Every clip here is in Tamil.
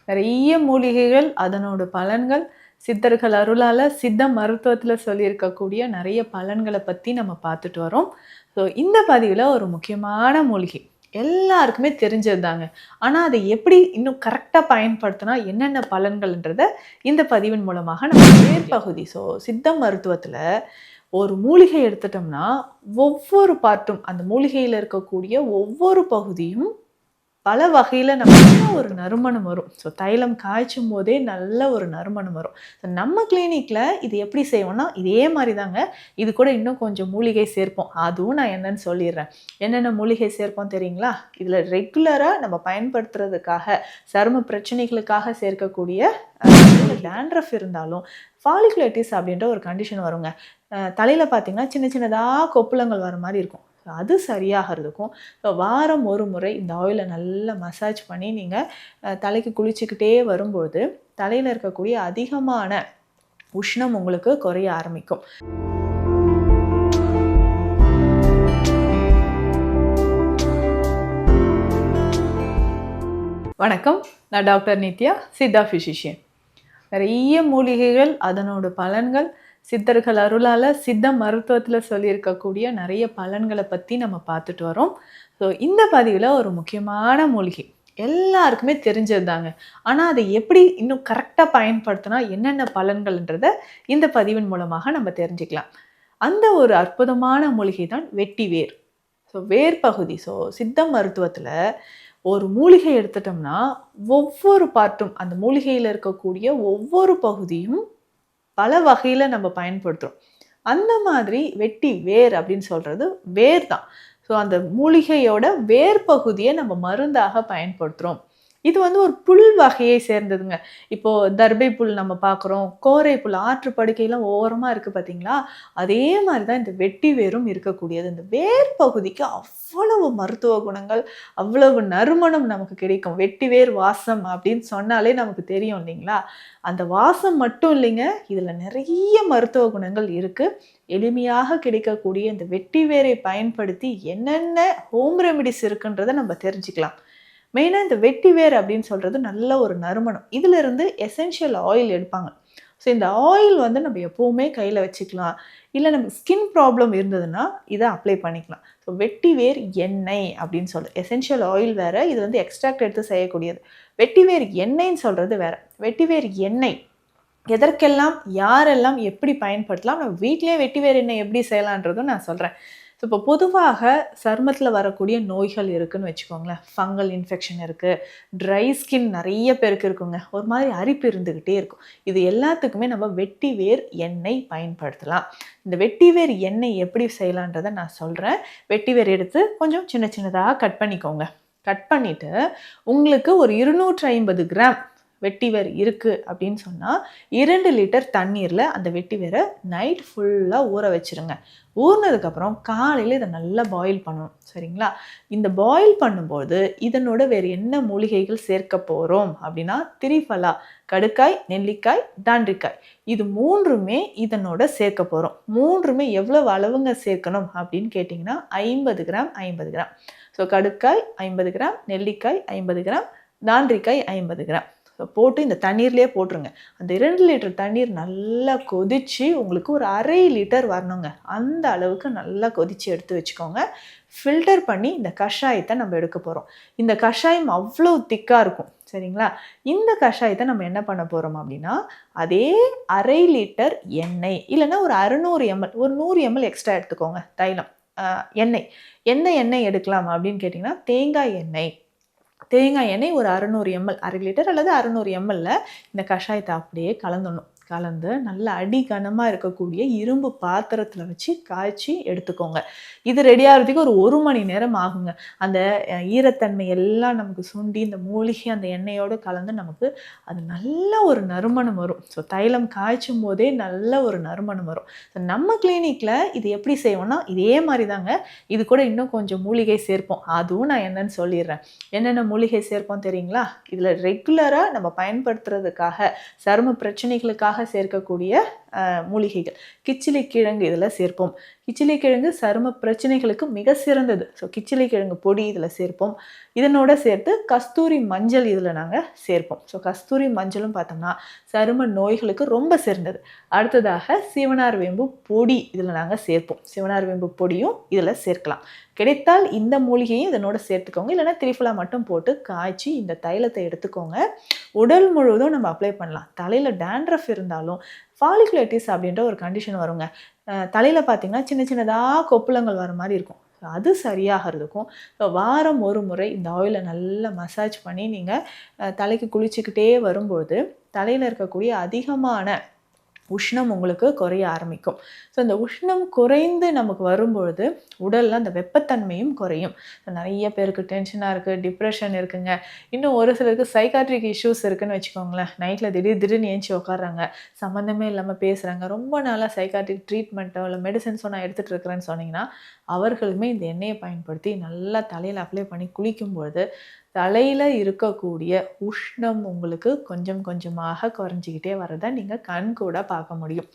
நிறைய மூலிகைகள், அதனோட பலன்கள், சித்தர்கள் அருளால சித்த மருத்துவத்துல சொல்லியிருக்கக்கூடிய நிறைய பலன்கள பத்தி நம்ம பார்த்துட்டு வரோம். ஸோ இந்த பதிவுல ஒரு முக்கியமான மூலிகை. எல்லாருக்குமே தெரிஞ்சது தாங்க. ஆனா அதை எப்படி இன்னும் கரெக்ட்டா பயன்படுத்தினா என்னென்ன பலன்கள்ன்றத இந்த பதிவின் மூலமாக நம்ம வேர் பகுதி. ஸோ சித்த மருத்துவத்துல ஒரு மூலிகை எடுத்துட்டோம்னா, ஒவ்வொரு பார்ட்டும் அந்த மூலிகையில இருக்கக்கூடிய ஒவ்வொரு பகுதியும் பல வகையில நமக்கு ஒரு நறுமணம் வரும். ஸோ தைலம் காய்ச்சும் போதே நல்ல ஒரு நறுமணம் வரும். ஸோ நம்ம கிளினிக்ல இது எப்படி செய்வோம்னா, இதே மாரி தாங்க. இது கூட இன்னும் கொஞ்சம் மூலிகை சேர்ப்போம். அதுவும் நான் என்னன்னு சொல்லிடுறேன். என்னென்ன மூலிகை சேர்ப்போம் தெரியுங்களா? இதில ரெகுலரா நம்ம பயன்படுத்துறதுக்காக, சரும பிரச்சனைகளுக்காக சேர்க்கக்கூடிய டேண்ட்ரஃப் இருந்தாலும், ஃபாலிகுலைட்டிஸ் அப்படின்ற ஒரு கண்டிஷன் வருங்க. தலையில பார்த்தீங்கன்னா, சின்ன சின்னதா கொப்புளங்கள் வர மாரி இருக்கும். அது சரியாகிறதுக்கும் வாரம் ஒரு முறை இந்த ஆயிலை நல்லா மசாஜ் பண்ணி நீங்கள் தலைக்கு குளிச்சுக்கிட்டே வரும்போது தலையில் இருக்கக்கூடிய அதிகமான உஷ்ணம் உங்களுக்கு குறைய ஆரம்பிக்கும். வணக்கம், நான் டாக்டர் நித்யா, சித்தா ஃபிசிஷியன். நிறைய மூலிகைகள், அதனோட பலன்கள், சித்தர்கள் அருளால் சித்த மருத்துவத்தில் சொல்லியிருக்கக்கூடிய நிறைய பலன்களை பற்றி நம்ம பார்த்துட்டு வரோம். ஸோ இந்த பதிவில் ஒரு முக்கியமான மூலிகை எல்லாருக்குமே தெரிஞ்சது தாங்க. ஆனால் அதை எப்படி இன்னும் கரெக்டாக பயன்படுத்தினா என்னென்ன பலன்கள்ன்றதை இந்த பதிவின் மூலமாக நம்ம தெரிஞ்சுக்கலாம். அந்த ஒரு அற்புதமான மூலிகை தான் வெட்டி வேர். ஸோ வேர் பகுதி. ஸோ சித்த மருத்துவத்தில் ஒரு மூலிகை எடுத்துட்டோம்னா ஒவ்வொரு பார்ட்டும் அந்த மூலிகையில் இருக்கக்கூடிய ஒவ்வொரு பகுதியும் பல வகையில் நம்ம பயன்படுத்துகிறோம். அந்த மாதிரி வெட்டி வேர் அப்படின்னு சொல்கிறது வேர் தான். ஸோ அந்த மூலிகையோட வேர் பகுதியை நம்ம மருந்தாக பயன்படுத்துகிறோம். இது ஒரு புல் வகையை சேர்ந்ததுங்க. இப்போது தர்பை புல் நம்ம பார்க்குறோம், கோரை புல், ஆற்று படுக்கையெல்லாம் ஓரமாக இருக்குது பார்த்தீங்களா? அதே மாதிரி தான் இந்த வெட்டி வேரும் இருக்கக்கூடியது. இந்த வேர் பகுதிக்கு அவ்வளவு மருத்துவ குணங்கள், அவ்வளவு நறுமணம் நமக்கு கிடைக்கும். வெட்டி வேர் வாசம் அப்படின்னு சொன்னாலே நமக்கு தெரியும் இல்லைங்களா? அந்த வாசம் மட்டும் இல்லைங்க, இதில் நிறைய மருத்துவ குணங்கள் இருக்குது. எளிமையாக கிடைக்கக்கூடிய இந்த வெட்டி வேரை பயன்படுத்தி என்னென்ன ஹோம் ரெமிடிஸ் இருக்குன்றதை நம்ம தெரிஞ்சுக்கலாம். மெயினாக இந்த வெட்டி வேர் அப்படின்னு சொல்கிறது நல்ல ஒரு நறுமணம். இதிலிருந்து எசென்ஷியல் ஆயில் எடுப்பாங்க. ஸோ இந்த ஆயில் நம்ம எப்போவுமே கையில் வச்சுக்கலாம். இல்லை நமக்கு ஸ்கின் ப்ராப்ளம் இருந்ததுன்னா இதை அப்ளை பண்ணிக்கலாம். ஸோ வெட்டி வேர் எண்ணெய் அப்படின்னு சொல்கிறது எசென்ஷியல் ஆயில் வேறு, இது எக்ஸ்ட்ராக்ட் எடுத்து செய்யக்கூடியது. வெட்டி வேர் எண்ணெய்ன்னு சொல்கிறது வேறு. வெட்டி வேர் எண்ணெய் எதற்கெல்லாம், யாரெல்லாம், எப்படி பயன்படுத்தலாம், நம்ம வீட்டிலே வெட்டி வேர் எண்ணெய் எப்படி செய்யலான்றதும் நான் சொல்கிறேன். ஸோ இப்போ பொதுவாக சருமத்தில் வரக்கூடிய நோய்கள் இருக்குதுன்னு வச்சுக்கோங்களேன். ஃபங்கல் இன்ஃபெக்ஷன் இருக்குது, ட்ரை ஸ்கின் நிறைய பேருக்கு இருக்குங்க, ஒரு மாதிரி அரிப்பு இருந்துக்கிட்டே இருக்கும். இது எல்லாத்துக்குமே நம்ம வெட்டி வேர் எண்ணெய் பயன்படுத்தலாம். இந்த வெட்டி வேர் எண்ணெய் எப்படி செய்யலான்றதை நான் சொல்கிறேன். வெட்டி வேர் எடுத்து கொஞ்சம் சின்ன சின்னதாக கட் பண்ணிக்கோங்க. கட் பண்ணிவிட்டு உங்களுக்கு ஒரு 250 கிராம் வெட்டி வேர் இருக்குது அப்படின்னு சொன்னால் 2 லிட்டர் தண்ணீரில் அந்த வெட்டி வேரை நைட் ஃபுல்லாக ஊற வச்சுருங்க. ஊறினதுக்கப்புறம் காலையில் இதை நல்லா பாயில் பண்ணணும். சரிங்களா? இந்த பாயில் பண்ணும்போது இதனோட வேறு என்ன மூலிகைகள் சேர்க்க போகிறோம் அப்படின்னா, திரிஃபலா, கடுக்காய், நெல்லிக்காய், தாண்டிக்காய், இது மூன்றுமே இதனோட சேர்க்க போகிறோம். மூன்றுமே எவ்வளவு அளவுங்க சேர்க்கணும் அப்படின்னு கேட்டிங்கன்னா 50 கிராம் 50 கிராம். ஸோ கடுக்காய் 50 கிராம், நெல்லிக்காய் 50 கிராம், தாண்டிக்காய் 50 கிராம் போட்டு இந்த தண்ணீர்லேயே போட்டுருங்க. அந்த 2 லிட்டர் தண்ணீர் நல்லா கொதித்து உங்களுக்கு ஒரு 1/2 லிட்டர் வரணுங்க. அந்த அளவுக்கு நல்லா கொதித்து எடுத்து வச்சுக்கோங்க. ஃபில்டர் பண்ணி இந்த கஷாயத்தை நம்ம எடுக்க போகிறோம். இந்த கஷாயம் அவ்வளோ திக்காக இருக்கும். சரிங்களா? இந்த கஷாயத்தை நம்ம என்ன பண்ண போகிறோம் அப்படின்னா, அதே 1/2 லிட்டர் எண்ணெய், இல்லைன்னா ஒரு 600 ml, ஒரு 100 ml எக்ஸ்ட்ரா எடுத்துக்கோங்க. தைலம், எண்ணெய், எந்த எண்ணெய் எடுக்கலாம் அப்படின்னு கேட்டிங்கன்னா தேங்காய் எண்ணெய். தேங்காய் எண்ணெய் ஒரு 600 ml, 1/2 லிட்டர் அல்லது 600 ml இந்த கஷாயத்தை அப்படியே கலந்துடணும். கலந்து நல்ல அடி கனமாக இருக்கக்கூடிய இரும்பு பாத்திரத்தில் வச்சு காய்ச்சி எடுத்துக்கோங்க. இது ரெடி ஆகிறதுக்கு ஒரு மணி நேரம் ஆகுங்க. அந்த ஈரத்தன்மை எல்லாம் நமக்கு சுண்டி இந்த மூலிகை அந்த எண்ணெயோடு கலந்து நமக்கு அது நல்ல ஒரு நறுமணம் வரும். ஸோ தைலம் காய்ச்சும் போதே நல்ல ஒரு நறுமணம் வரும். ஸோ நம்ம கிளினிக்கில் இது எப்படி செய்வோம்னா இதே மாதிரி தாங்க. இது கூட இன்னும் கொஞ்சம் மூலிகை சேர்ப்போம். அதுவும் நான் என்னன்னு சொல்லிடுறேன். என்னென்ன மூலிகை சேர்ப்போம் தெரியுங்களா? இதில் ரெகுலராக நம்ம பயன்படுத்துறதுக்காக, சரும பிரச்சனைகளுக்காக சேர்க்கக்கூடிய மூலிகைகள். கிச்சிலி கிழங்கு இதில் சேர்ப்போம். கிச்சிலி கிழங்கு சரும பிரச்சனைகளுக்கு மிக சிறந்தது. ஸோ கிச்சிலி கிழங்கு பொடி இதில் சேர்ப்போம். இதனோட சேர்த்து கஸ்தூரி மஞ்சள் இதில் நாங்கள் சேர்ப்போம். ஸோ கஸ்தூரி மஞ்சளும் பார்த்தோம்னா சரும நோய்களுக்கு ரொம்ப சிறந்தது. அடுத்ததாக சிவனார் வேம்பு பொடி இதில் நாங்கள் சேர்ப்போம். சிவனார் வேம்பு பொடியும் இதில் சேர்க்கலாம். கிடைத்தால் இந்த மூலிகையும் இதனோட சேர்த்துக்கோங்க. இல்லைன்னா திரிஃபலா மட்டும் போட்டு காய்ச்சி இந்த தைலத்தை எடுத்துக்கோங்க. உடல் முழுவதும் நம்ம அப்ளை பண்ணலாம். தலையில் டேண்ட்ரஃப் இருந்தாலும் ஃபாலிகுலைட்டிஸ் அப்படின்ற ஒரு கண்டிஷன் வருங்க. தலையில் பார்த்தீங்கன்னா சின்ன சின்னதாக கொப்புளங்கள் வர மாதிரி இருக்கும். அது சரியாகிறதுக்கும் வாரம் ஒரு முறை இந்த ஆயிலை நல்லா மசாஜ் பண்ணி நீங்கள் தலைக்கு குளிச்சுக்கிட்டே வரும்போது தலையில் இருக்கக்கூடிய அதிகமான உஷ்ணம் உங்களுக்கு குறைய ஆரம்பிக்கும். ஸோ இந்த உஷ்ணம் குறைந்து நமக்கு வரும்பொழுது உடலில் அந்த வெப்பத்தன்மையும் குறையும். நிறைய பேருக்கு டென்ஷனாக இருக்குது, டிப்ரெஷன் இருக்குங்க. இன்னும் ஒரு சிலருக்கு சைக்காட்ரிக் இஷ்யூஸ் இருக்குதுன்னு வச்சுக்கோங்களேன். நைட்டில் திடீர்னு ஏஞ்சி உட்காடுறாங்க, சம்மந்தமே இல்லாமல் பேசுகிறாங்க. ரொம்ப நாளாக சைக்காட்ரிக் ட்ரீட்மெண்ட்டோ இல்லை மெடிசன்ஸோ நான் எடுத்துகிட்டு இருக்கிறேன்னு சொன்னீங்கன்னா அவர்களுமே இந்த எண்ணெயை பயன்படுத்தி நல்லா தலையில் அப்ளை பண்ணி குளிக்கும்பொழுது தலையில் இருக்கக்கூடிய உஷ்ணம் உங்களுக்கு கொஞ்சம் கொஞ்சமாக குறைஞ்சிக்கிட்டே வரதை நீங்கள் கண் கூட பார்க்க முடியும்.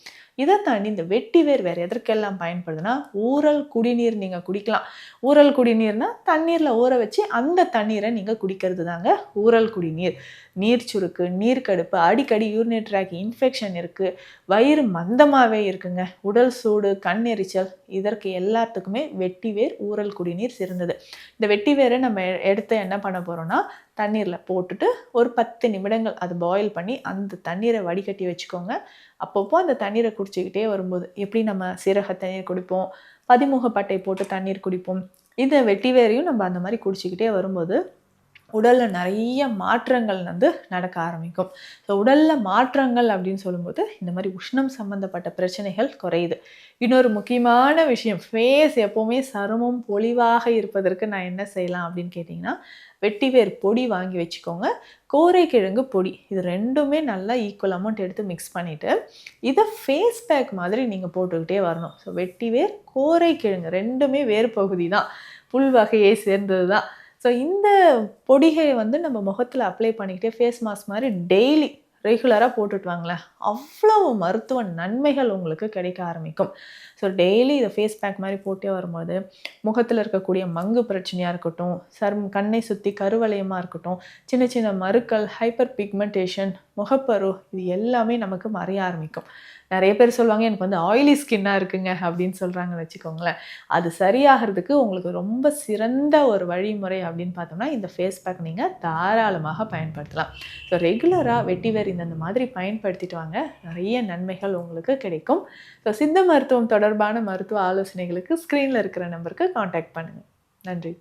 இதை தாண்டி இந்த வெட்டி வேர் வேறு எதற்கெல்லாம் பயன்படுதுன்னா ஊறல் குடிநீர் நீங்கள் குடிக்கலாம். ஊறல் குடிநீர்னால் தண்ணீரில் ஊற வச்சு அந்த தண்ணீரை நீங்கள் குடிக்கிறது தாங்க ஊறல் குடிநீர். நீர் சுருக்கு, நீர்க்கடுப்பு, அடிக்கடி யூரினரி ட்ராக் இன்ஃபெக்ஷன் இருக்குது, வயிறு மந்தமாகவே இருக்குங்க, உடல் சூடு, கண் எரிச்சல், இதற்கு எல்லாத்துக்குமே வெட்டி வேர் ஊறல் குடிநீர் சிறந்தது. இந்த வெட்டி வேரை நம்ம எடுத்து என்ன பண்ண போகிறோம்னா தண்ணீரில் போட்டுட்டு ஒரு 10 நிமிடங்கள் அது பாயில் பண்ணி அந்த தண்ணீரை வடிகட்டி வச்சுக்கோங்க. அப்பப்போ அந்த தண்ணீரை குடிச்சிக்கிட்டே வரும்போது எப்படி நம்ம சீரக தண்ணீர் குடிப்போம், பதிமுகப்பட்டை போட்டு தண்ணீர் குடிப்போம், இந்த வெட்டி வேரையும் நம்ம அந்த மாதிரி குடிச்சிக்கிட்டே வரும்போது உடலில் நிறைய மாற்றங்கள் நடக்க ஆரம்பிக்கும். ஸோ உடலில் மாற்றங்கள் அப்படின்னு சொல்லும்போது இந்த மாதிரி உஷ்ணம் சம்மந்தப்பட்ட பிரச்சனைகள் குறையுது. இன்னொரு முக்கியமான விஷயம், ஃபேஸ் எப்போவுமே சருமம் பொலிவாக இருப்பதற்கு நான் என்ன செய்யலாம் அப்படின்னு கேட்டிங்கன்னா வெட்டிவேர் பொடி வாங்கி வச்சுக்கோங்க, கோரைக்கிழங்கு பொடி, இது ரெண்டுமே நல்லா ஈக்குவல் அமௌண்ட் எடுத்து மிக்ஸ் பண்ணிவிட்டு இதை ஃபேஸ் பேக் மாதிரி நீங்கள் போட்டுக்கிட்டே வரணும். ஸோ வெட்டிவேர், கோரைக்கிழங்கு ரெண்டுமே வேறு பகுதி தான், புல் வகையை சேர்ந்தது தான். ஸோ இந்த பொடிகை நம்ம முகத்தில் அப்ளை பண்ணிக்கிட்டே ஃபேஸ் மாஸ்க் மாதிரி டெய்லி ரெகுலராக போட்டுட்டு வாங்களேன், அவ்வளவு மருத்துவ நன்மைகள் உங்களுக்கு கிடைக்க ஆரம்பிக்கும். ஸோ டெய்லி இதை ஃபேஸ் பேக் மாதிரி போட்டே வரும்போது முகத்தில் இருக்கக்கூடிய மங்கு பிரச்சனையாக இருக்கட்டும், கண்ணை சுற்றி கருவளையமாக இருக்கட்டும், சின்ன சின்ன மருக்கள், ஹைப்பர் பிக்மெண்டேஷன், முகப்பரு, இது எல்லாமே நமக்கு மறைய ஆரம்பிக்கும். நிறைய பேர் சொல்லுவாங்க எனக்கு ஆயிலி ஸ்கின்னாக இருக்குங்க அப்படின்னு சொல்கிறாங்கன்னு வச்சுக்கோங்களேன். அது சரியாகிறதுக்கு உங்களுக்கு ரொம்ப சிறந்த ஒரு வழிமுறை அப்படின்னு பார்த்தோம்னா இந்த ஃபேஸ் பேக் நீங்கள் தாராளமாக பயன்படுத்தலாம். ஸோ ரெகுலராக வெட்டிவேர் இந்த மாதிரி பயன்படுத்திட்டு வாங்க, நிறைய நன்மைகள் உங்களுக்கு கிடைக்கும். ஸோ சித்த மருத்துவம் தொடர்பான மருத்துவ ஆலோசனைகளுக்கு ஸ்க்ரீனில் இருக்கிற நம்பருக்கு காண்டாக்ட் பண்ணுங்கள். நன்றி.